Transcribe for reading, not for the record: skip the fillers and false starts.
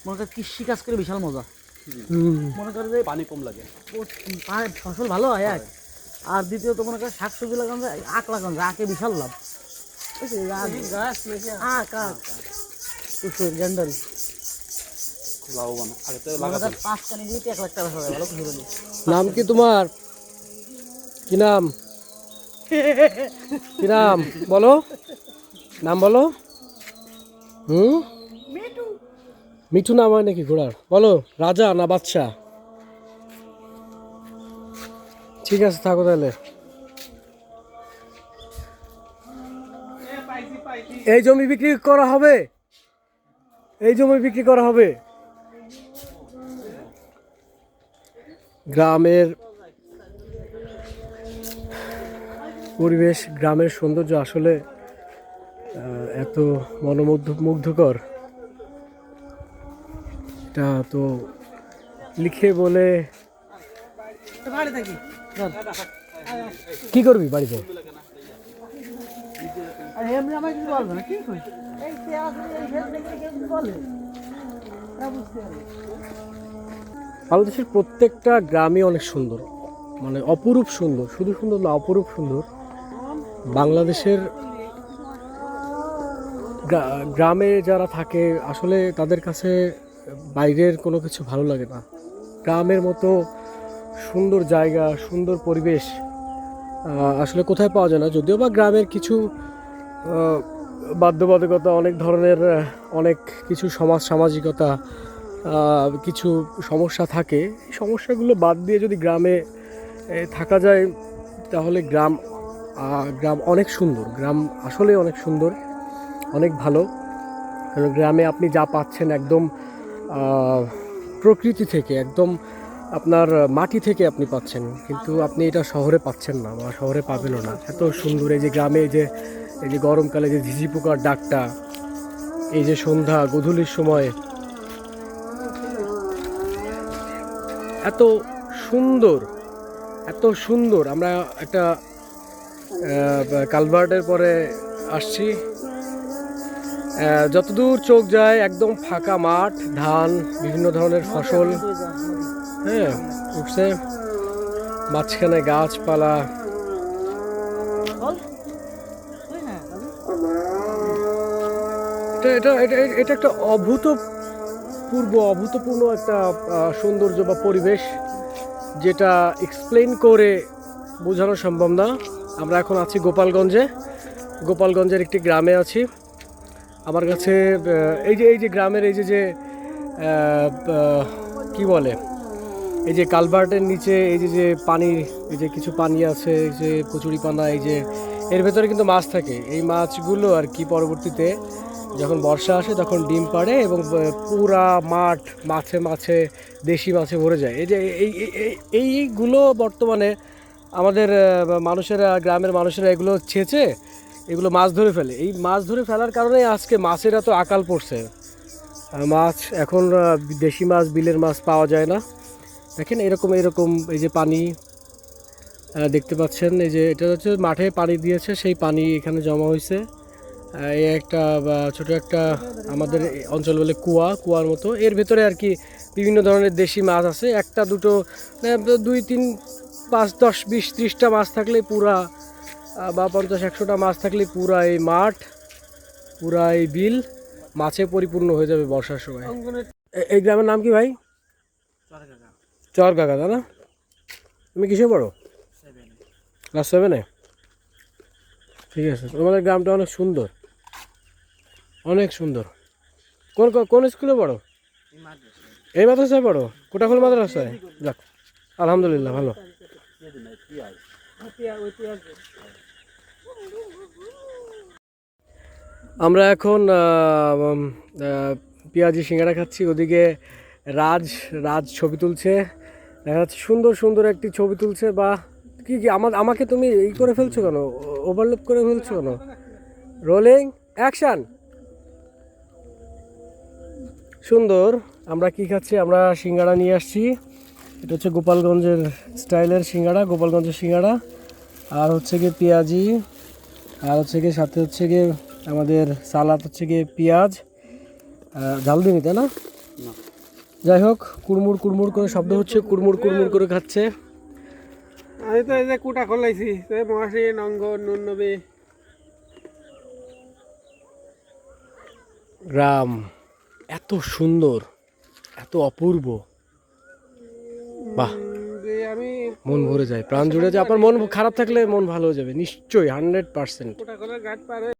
মনে করেন কৃষি কাজ করে বিশাল মজা। মনে করে যে পানি কম লাগে, ফসল ভালো হয় এক, আর দ্বিতীয়ত মনে করেন শাকসবজি লাগানো যায়, আখ লাগানো যায়, আখে বিশাল লাভ। আখ আখ প্রচুর গ্যান্ডারি লাভবান। আগে তো মনে করেন 5 কানি দিয়ে 1 লাখ টাকা হবে ভালো খুশি হলি। নাম কি তোমার? কি নাম? কি নাম বলো, নাম বলো। মিঠু নাম হয় নাকি ঘোড়ার? বলো রাজা না বাদশাহ? ঠিক আছে থাকো তাহলে। এই জমি বিক্রি করা হবে, এই জমি বিক্রি করা হবে। গ্রামের পরিবেশ, গ্রামের সৌন্দর্য আসলে এত মুগ্ধকর, এটা তো লিখে বলে কি করবি বাড়িতে? বাংলাদেশের প্রত্যেকটা গ্রামই অনেক সুন্দর, মানে অপরূপ সুন্দর, শুধু সুন্দর না অপরূপ সুন্দর। বাংলাদেশের গ্রামে যারা থাকে আসলে তাদের কাছে বাইরের কোনো কিছু ভালো লাগে না। গ্রামের মতো সুন্দর জায়গা, সুন্দর পরিবেশ আসলে কোথায় পাওয়া যায় না। যদিও বা গ্রামের কিছু বাধ্যবাধকতা, অনেক ধরনের অনেক কিছু সামাজিকতা, কিছু সমস্যা থাকে, এই সমস্যাগুলো বাদ দিয়ে যদি গ্রামে থাকা যায় তাহলে গ্রাম অনেক সুন্দর। গ্রাম আসলে অনেক সুন্দর, অনেক ভালো। কারণ গ্রামে আপনি যা পাচ্ছেন একদম প্রকৃতি থেকে, একদম আপনার মাটি থেকে আপনি পাচ্ছেন, কিন্তু আপনি এটা শহরে পাচ্ছেন না বা শহরে পাবেনও না। এত সুন্দর এই যে গ্রামে, এই যে গরমকালে যে ঝিঝি পোকার ডাকটা, এই যে সন্ধ্যা গোধূলির সময় এত সুন্দর, এত সুন্দর। আমরা একটা কালভার্টের পরে আসছি, যতদূর চোখ যায় একদম ফাঁকা মাঠ, ধান, বিভিন্ন ধরনের ফসল, হ্যাঁ উঠছে, মাঝখানে গাছপালা। এটা এটা এটা একটা অভূতপূর্ণ একটা সৌন্দর্য বা পরিবেশ, যেটা এক্সপ্লেইন করে বোঝানো সম্ভব না। আমরা এখন আছি গোপালগঞ্জের একটি গ্রামে আছি। আমার কাছে এই যে গ্রামের এই যে কি বলে, এই যে কালভার্টের নিচে এই যে পানি, এই যে কিছু পানি আছে, এই যে কচুরিপানা, এই যে এর ভেতরে কিন্তু মাছ থাকে। এই মাছগুলো আর কি পরবর্তীতে যখন বর্ষা আসে তখন ডিম পাড়ে এবং পুরা মাঠ মাছে দেশি মাছে ভরে যায়। এই যে এইগুলো বর্তমানে আমাদের গ্রামের মানুষেরা এগুলো ছেঁচে এগুলো মাছ ধরে ফেলে। এই মাছ ধরে ফেলার কারণে আজকে মাছের এত আকাল পড়ছে। মাছ এখন দেশি মাছ, বিলের মাছ পাওয়া যায় না। দেখেন এরকম এই যে পানি দেখতে পাচ্ছেন, এই যে এটা হচ্ছে মাঠে পানি দিয়েছে, সেই পানি এখানে জমা হয়েছে। এই একটা ছোট একটা আমাদের অঞ্চল বলে কুয়ার মতো, এর ভেতরে আর কি বিভিন্ন ধরনের দেশি মাছ আছে। একটা দুটো 2, 3, 5, 10, 20, 30টা মাছ থাকলে পুরা, বা 50-100টা মাছ থাকলে পুরা এই মাঠ, পুরা এই বিল মাছে পরিপূর্ণ হয়ে যাবে বর্ষার সময়। এই গ্রামের নাম কি ভাই? চরকাকা, তাই না? তুমি কিসে পড়ো? ক্লাস 7-এ? ঠিক আছে, তোমাদের গ্রামটা অনেক সুন্দর, অনেক সুন্দর। কোন স্কুলে পড়ো? এই মাদ্রাসায় পড়ো? কোটাখোল মাদ্রাসায়? যাক আলহামদুলিল্লাহ, ভালো। আমরা এখন পেঁয়াজি সিঙ্গাড়া খাচ্ছি। ওদিকে রাজ ছবি তুলছে, দেখা যাচ্ছে সুন্দর একটি ছবি তুলছে। বা কি আমাকে তুমি এই করে ফেলছো কেন, ওভারলোড করে ফেলছো কেন? Rolling action. সুন্দর। আমরা কি খাচ্ছি? আমরা সিঙ্গাড়া নিয়ে আসছি। এটা হচ্ছে গোপালগঞ্জের স্টাইলের সিঙ্গাড়া, গোপালগঞ্জের সিঙ্গাড়া। আর হচ্ছে গিয়ে পেঁয়াজি, আর হচ্ছে গিয়ে সাথে হচ্ছে গিয়ে আমাদের সালাদ, হচ্ছে গিয়ে পেঁয়াজ ঝাল দিনি, তাই না? না। যাই হোক, কুড়মুড় কুড়মুড় করে শব্দ হচ্ছে, কুড়মুড় কুড়মুড় করে খাচ্ছে। আমি তো এই যে কুটা খোলাইছি মহাসিন অঙ্গ নুন নবী। গ্রাম এত সুন্দর, এত অপূর্ব, বাহ, যে আমি মন ভরে যায়, প্রাণ জুড়ে যায়। আপনার মন খারাপ থাকলে মন ভালো হয়ে যাবে নিশ্চয়ই, 100%। কুটা খোলার ঘাট পার হয়ে